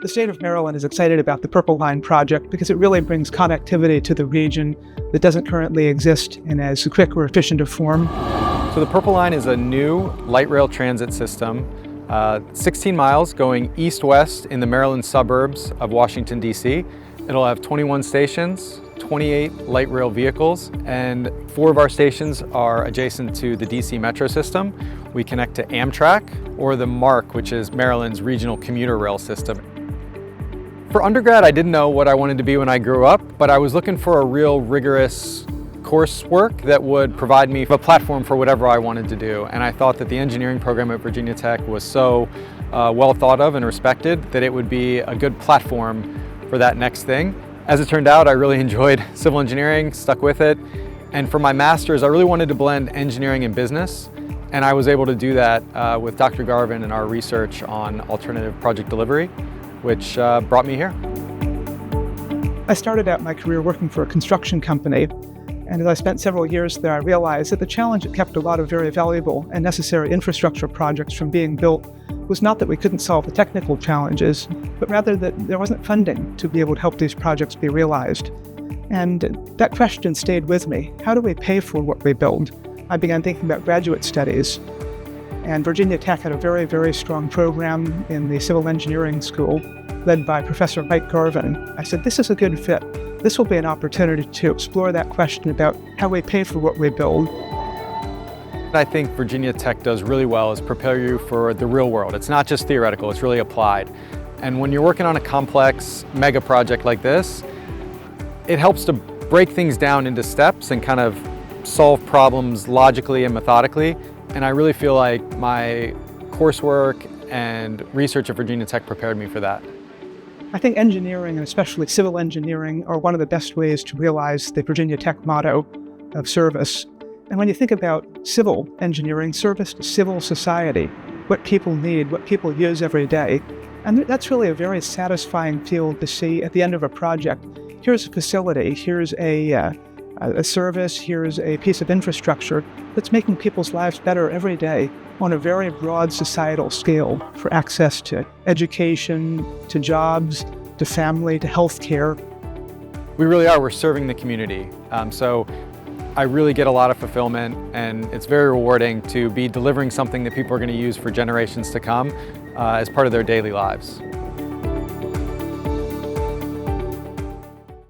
The state of Maryland is excited about the Purple Line project because it really brings connectivity to the region that doesn't currently exist in as quick or efficient a form. So the Purple Line is a new light rail transit system, 16 miles going east-west in the Maryland suburbs of Washington, D.C. It'll have 21 stations, 28 light rail vehicles, and 4 of our stations are adjacent to the DC Metro system. We connect to Amtrak or the MARC, which is Maryland's regional commuter rail system. For undergrad, I didn't know what I wanted to be when I grew up, but I was looking for a real rigorous coursework that would provide me a platform for whatever I wanted to do. And I thought that the engineering program at Virginia Tech was so well thought of and respected that it would be a good platform for that next thing. As it turned out, I really enjoyed civil engineering, stuck with it. And for my master's, I really wanted to blend engineering and business. And I was able to do that with Dr. Garvin and our research on alternative project delivery, which brought me here. I started out my career working for a construction company. And as I spent several years there, I realized that the challenge that kept a lot of very valuable and necessary infrastructure projects from being built was not that we couldn't solve the technical challenges, but rather that there wasn't funding to be able to help these projects be realized. And that question stayed with me. How do we pay for what we build? I began thinking about graduate studies. And Virginia Tech had a very, very strong program in the civil engineering school led by Professor Mike Garvin. I said, this is a good fit. This will be an opportunity to explore that question about how we pay for what we build. I think Virginia Tech does really well is prepare you for the real world. It's not just theoretical, it's really applied. And when you're working on a complex mega project like this, it helps to break things down into steps and kind of solve problems logically and methodically. And I really feel like my coursework and research at Virginia Tech prepared me for that. I think engineering, and especially civil engineering, are one of the best ways to realize the Virginia Tech motto of service. And when you think about civil engineering, service to civil society, what people need, what people use every day, and that's really a very satisfying field to see at the end of a project. Here's a facility, here's a service, here's a piece of infrastructure that's making people's lives better every day on a very broad societal scale for access to education, to jobs, to family, to healthcare. We really are, we're serving the community. So I really get a lot of fulfillment, and it's very rewarding to be delivering something that people are going to use for generations to come as part of their daily lives.